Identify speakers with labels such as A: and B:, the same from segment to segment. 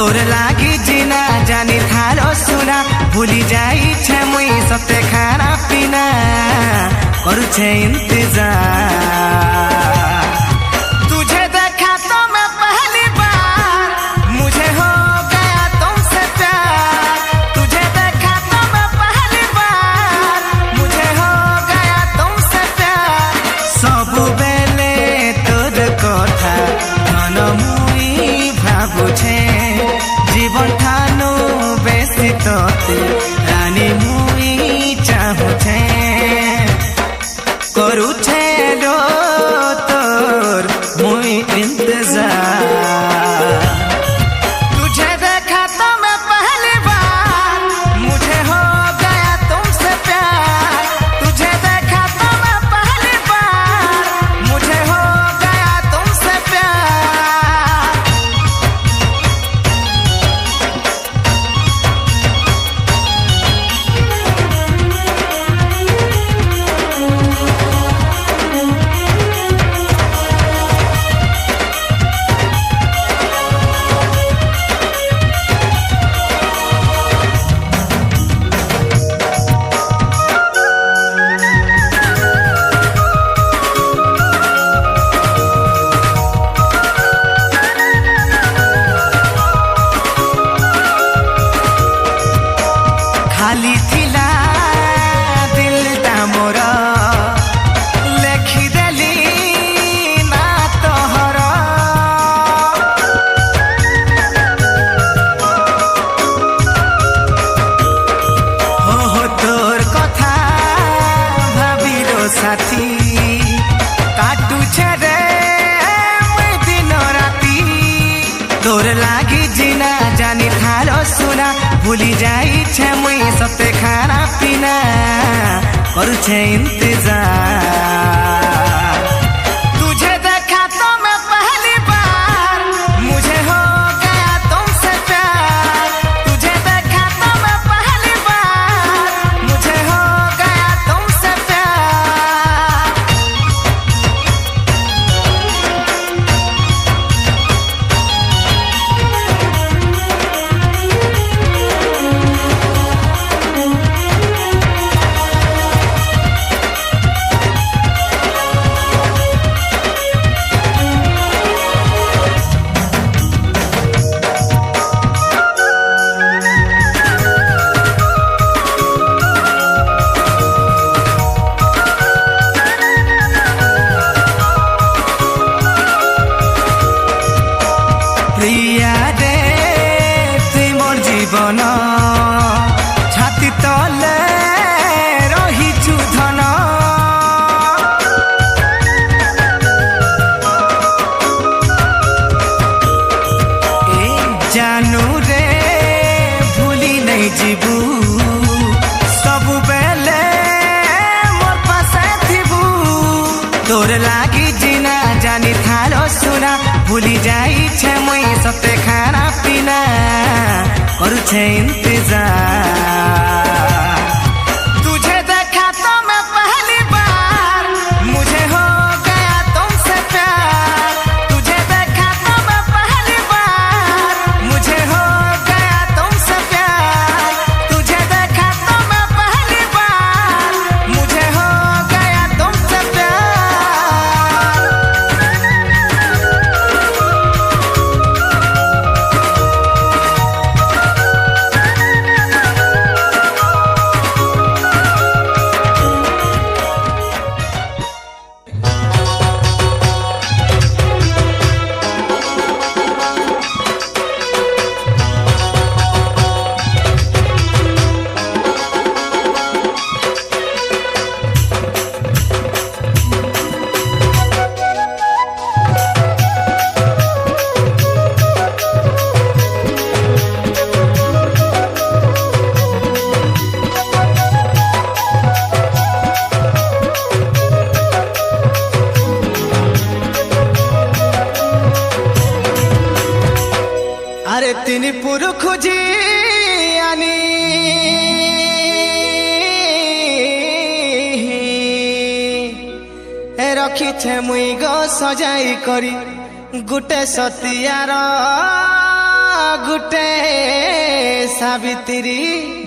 A: तोर लागी जीना जानी थारो सुना भूली जाई छे मुई सते खाना पीना करू छे इंतजार तुझे देखा तो मैं पहली बार मुझे हो गया तुमसे प्यार तुझे देखा तो मैं पहली बार मुझे हो गया तुमसे प्यार सब बेले तोर कथा मन मुई भाबुछे जीवन ठानु बेसी तोते रानी मुई चाहुछे करूछे रो तोर मुई इंतजार तुझे देखा तो मैं पहली बार मुझे हो गया तुमसे प्यार तुझे देखा तो मैं पहली बार मुझे हो गया तुमसे प्यार खाली थिला दिलटा मोर लेखिदेली ना तोहर हो तोर कथा भाबिरो साथी काटुछे रे मुई दिन राती तोर लागी जीना जानी थारो सुना भूली जाई छे मुई सते खाना पीना करू छे इंतजार तुझे देखा तो मैं पहली बार मुझे हो गया तुमसे प्यार तुझे देखा तो मैं पहली बार मुझे हो गया तुमसे प्यार प्रिया रे तुई मोर जीवन छाती तले रहिछु धन ए जानू रे भूली नहीं जीबू सब बेले मोर पासे थिबू तोर लागी जीना जानी थारो सुना भूली जाई छे मुई सते खाना पीना करू छे इंतजार तुझे देखा तो मैं पहली बार मुझे हो गया तुमसे प्यार तुझे देखा तो मैं पहली बार मुझे हो गया तुमसे प्यार तुझे देखा तो मैं पहली बार मुझे हो गया तुमसे प्यार अरे तीन पुरुष जी आनी रखी मुई गो सजाई करी गुटे सतियार गुटे सावित्री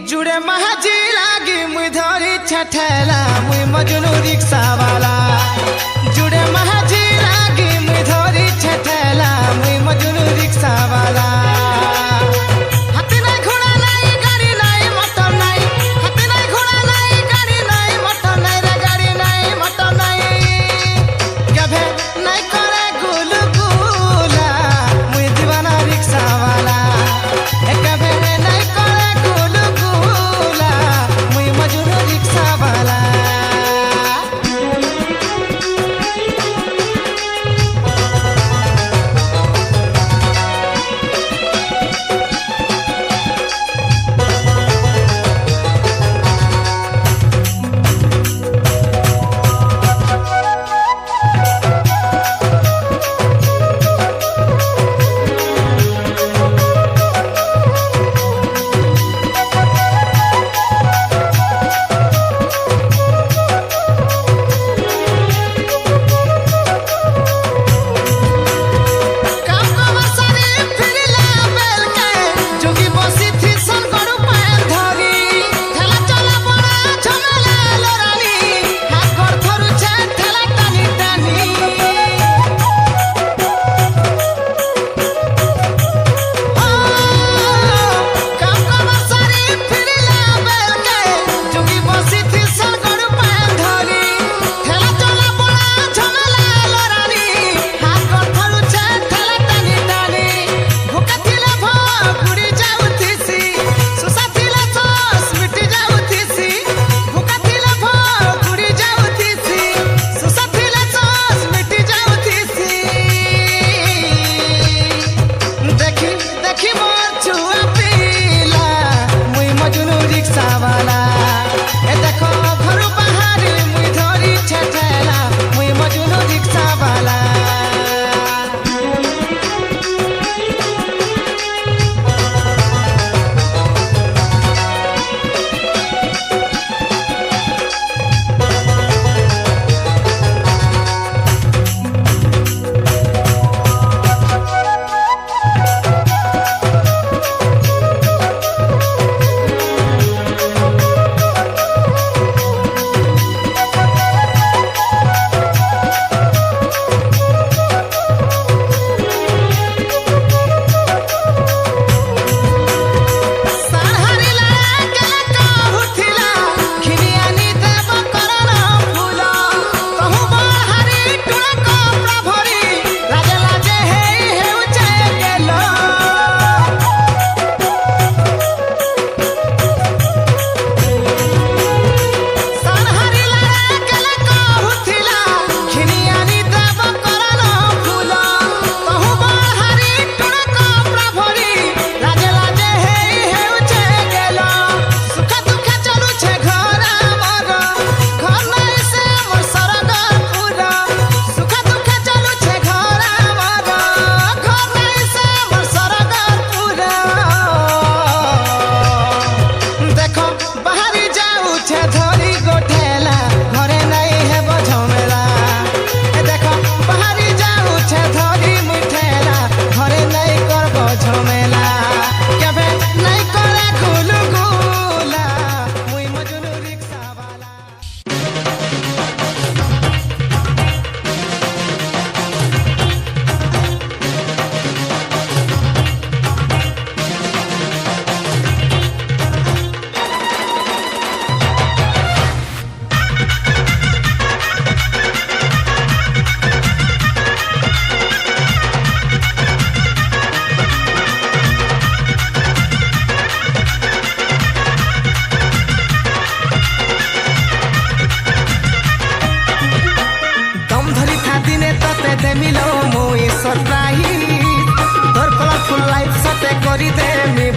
A: जुड़े महाजी लागी मुई धरी छठेला मुई मजनू रिक्शा वाला जुड़े महाजी लागी मुई धरी छठेला मुई मजनू रिक्शा वाला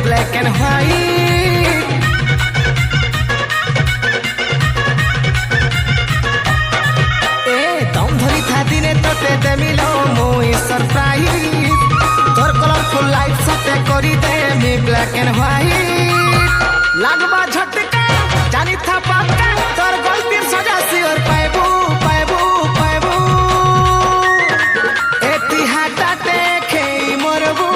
B: black and white. दम धरी था दिने तोते दे मिलो मोई सरप्राइज तोर कलरफुल लाइफ सते करी दे मी ब्लैक एंड व्हाइट लागबा झटका जानी था पक्का तोर गलतीर सजा सिर पाइबू पाइबू पाइबू एती हाटा देखे मरबू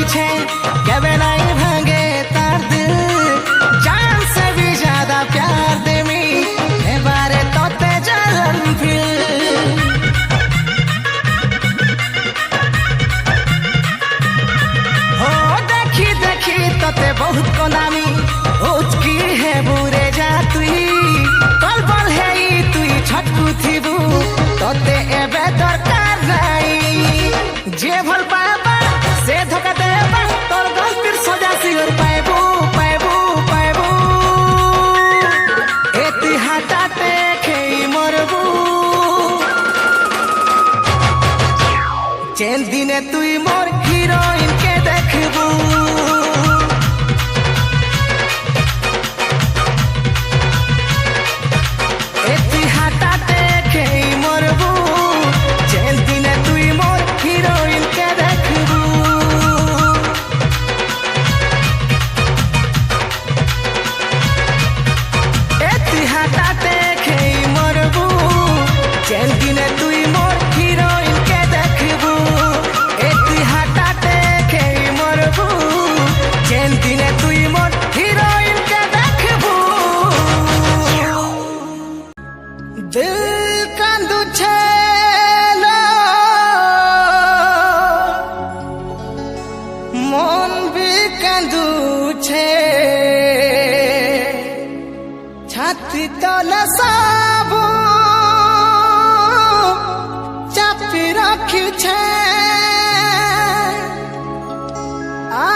B: पीछे कभी नहीं भागे तार दिल जान से भी ज्यादा प्यार दे मी ए बारे तोते जलन फिल हो देखी देखी तोते बहुत कोनामी उचकी है बुरे जा तुई कल बल है तुई छटकू थीबू तोते एबे दरकार नहीं जे भल पाबा से धोखा देबा तोर गलतीर सजा सिर पाएबू पाएबू पाएबू एति हाटाते खेई मरबू जेन दिने तुई मोर हिरोइन के देखबू एति हाटाते खेई मरबू जेन दिने तुई मोर हिरोइन के देखबू एति हाटाते खेई मरबू जेन दिने तुई मोर हिरोइन के देखबू एति हाटाते खेई मरबू जेन दिने तुई मोर हिरोइन के देखबू दिल कांदू छेलो मन भी कांदू छे छाती तले सबू चापी रखी छे आ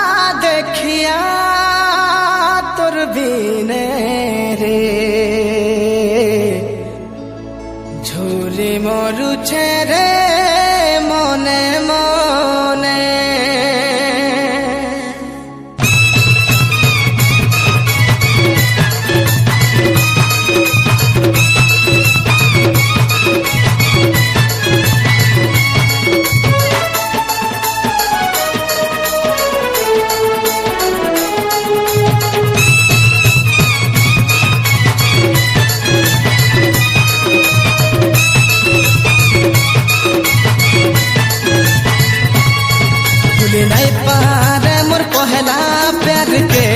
B: देखिया तोर बिने रे झूरी मरु छे रे मने मने भूले नहीं पारे मोर पहला प्यार के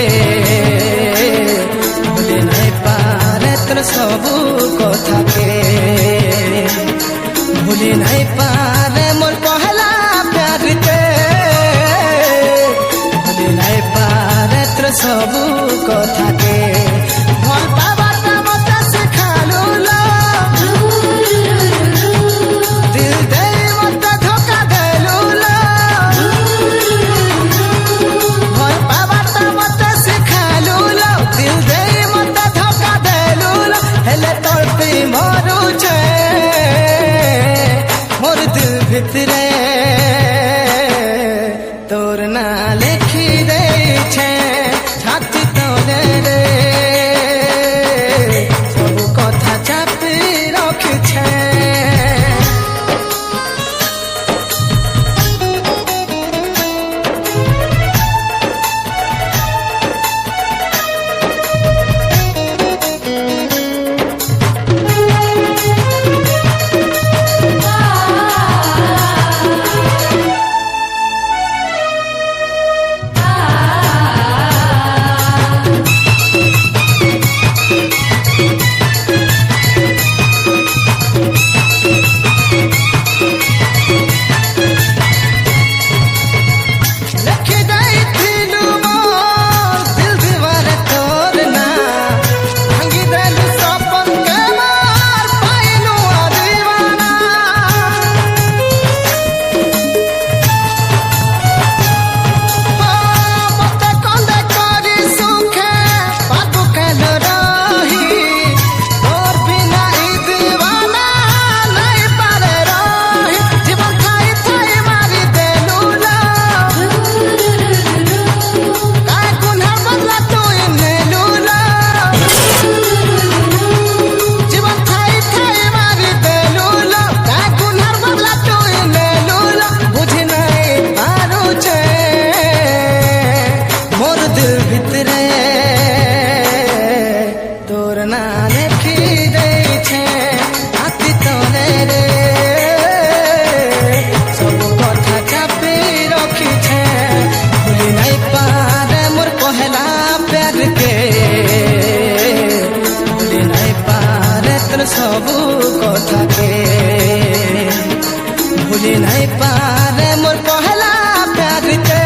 B: भूले नहीं पारे तोर सबू कथा के भूले नहीं पारे मोर पहला प्यार के भूले नहीं पारे तोर सबू कथा के भल पाबाटा मते सिखालू लो दिल दे मते धोखा देलू लो भल पाबाटा मते सिखालू लो दिल दे मते धोखा देलू लो हेले तोर पे मरू छे मोर दिल भितरे तोर ना लिखी दे छे छाती तोरे रे सब कथा चापी रखी छे पारे मोर पहला प्यार के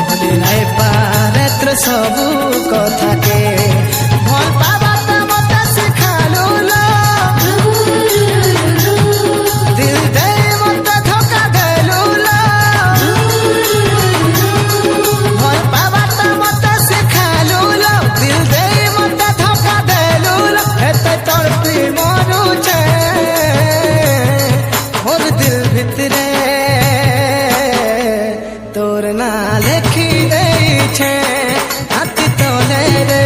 B: भूली नहीं पारे तोर सबू कथा के भल पावा त मते सिखालू लो दिल दे मते धोखा देलू लो भल पावा त मते सिखालू लो दिल दे मते धोखा देलू लो एते तड़पी मरू छे मोर दिल भितरे तोर ना लिखी दे छे हाथी तले रे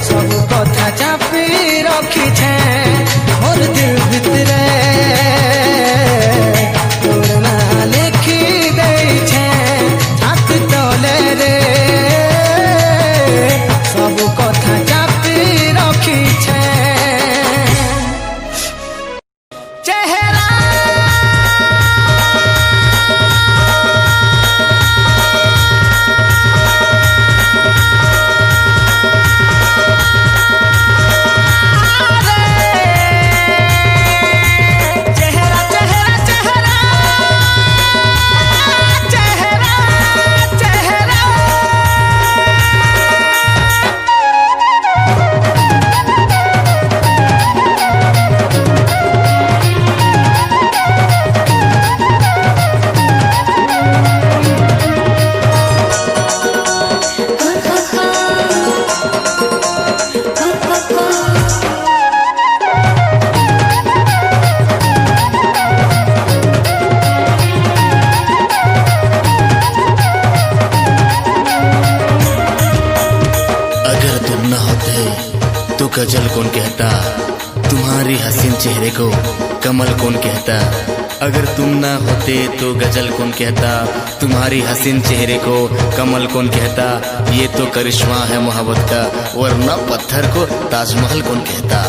B: सब कथा चापी रखी छे मोर दिल भितरे तोर ना लिखी दे छे हाथी तले रे सब कथा चापी रखी छे चेहरा चेहरा चेहरा चेहरा चेहरा चेहरा
C: अगर तुम न होते तो गजल कौन कहता, तुम्हारी हसीन चेहरे को कमल कौन कहता। अगर तुम ना होते तो गजल कौन कहता, तुम्हारी हसीन चेहरे को कमल कौन कहता। ये तो करिश्मा है मोहब्बत का, वरना पत्थर को ताजमहल कौन कहता।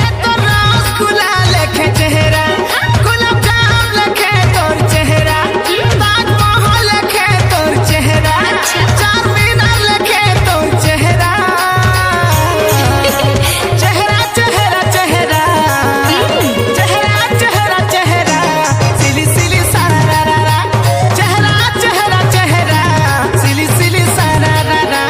B: ए तो रसगुल्ला लेखे चेहरा गुलाब जाम लेखे तोर चेहरा ताजमहल लेखे तोर चेहरा चारमीनार लेखे तोर चेहरा चेहरा चेहरा चेहरा चेहरा चेहरा चेहरा सिली सिली सारा रा रा रा चेहरा चेहरा चेहरा सिली सिली सारा रा रा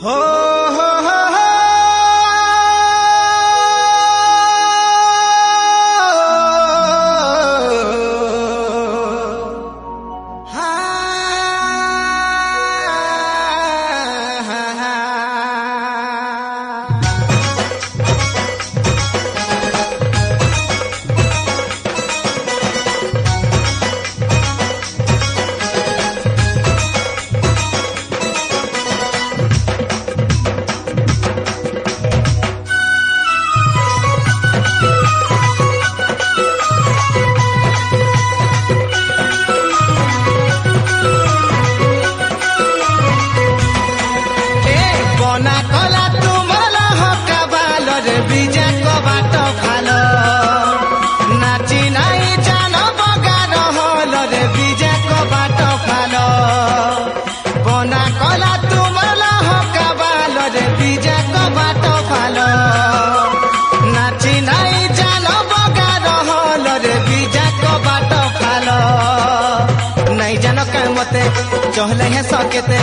B: हो हो हो हो चहले है सकेते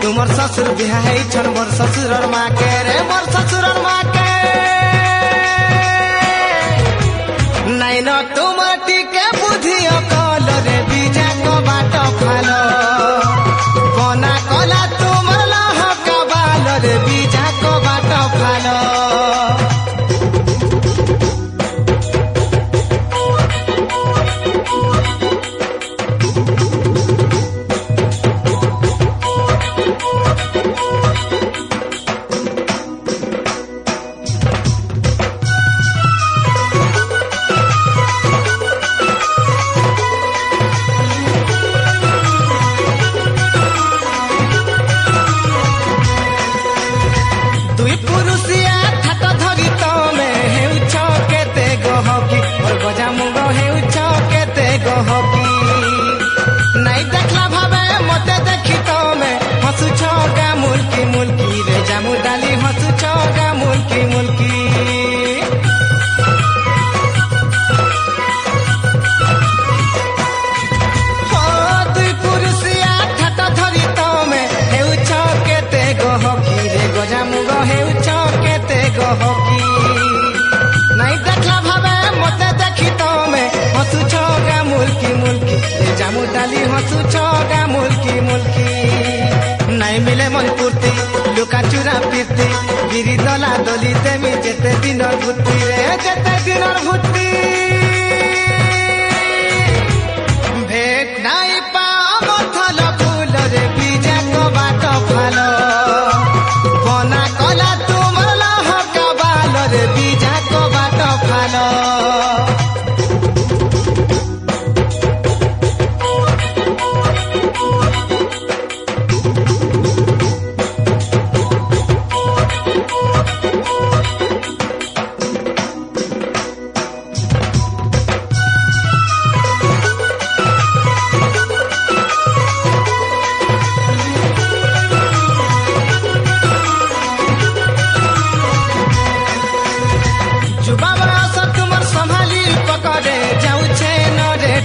B: तुमर ससुर बिहा है छन मोर ससुरर माँ के रे मोर ससुरर माँ के नहीं न तुम टीके बुझियो कल रे बीजा को बाट फालो बना कला तुमर लह कबाल रे बीजा को बाट फालो नहीं देखला भावे मते देखी तो में हंसु छोगा मुल्की मुल्की रे जामु डाली हंसु छोगा मुल्की मुल्की हो दुई पुरुषिया ठाट धरी तो में हेउ छकेते गहकी रे गजामु गो हेउ छकेते गहकी नहीं देखला भावे मते देखी तो में हंसु छोगा मुल्की मुल्की जामु डाली हंसु छोगा मुल्की मुल्की नहीं मिले मन पूर्ति लुका चुरा पीर्ति गिरी दला दली देमी जेते दिन भूति रे जेते दिन भूति भेट नहीं पाओ मथल फूल रे बीजा को बाट फालो बना कला तुमर लह कबाल रे बीजा को बाट फालो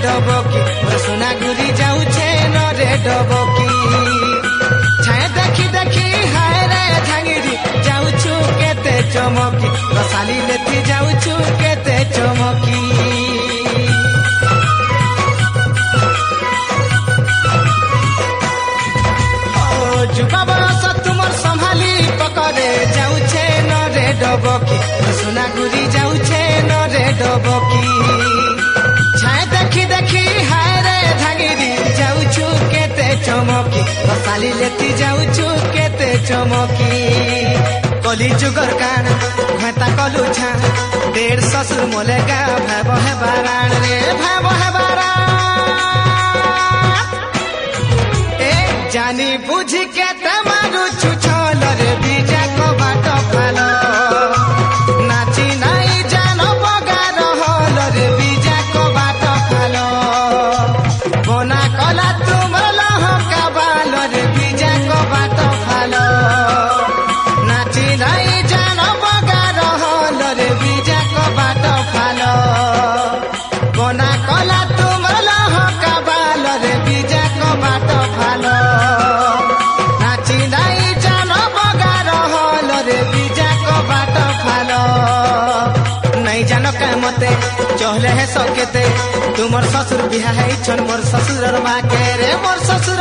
B: डबकी सोना गुरी जाऊे न रे डबकी छाए देखी देखी हाय रे झांगिरी जाऊछु केते चमकी रसाली लेती जाऊछु केते चमकी ओ जुबा बरस तुमर संभाली पकड़े जाऊे न रे डबकी सोना गुरी जाऊे न रे डबकी छाए देखी देखी हाय रे झांगिरी जाऊछु केते चमकी रसाली लेती जाऊछु केते चमकी कली जुगर कान घटा कलु छा डेढ़ ससुर मोलेगा भाव है बाराण रे भाव है बाराण ए जानी बुझी के तमारू छुछल रे बीजा को बाट फालो नाची नहीं जानो बगा रहल रे बीजा को बाट फालो बना कला तुमर लह कबाल रे बीजा को बाट फालो नाची नहीं जानो बगा रहल रे बीजा को बाट फालो बना कला तुमर लह कबाल रे बीजा को बाट फालो नाची नहीं कहले है सकेते तुमर ससुर बिहा है छन मोर ससुर माँ के रे मोर ससुर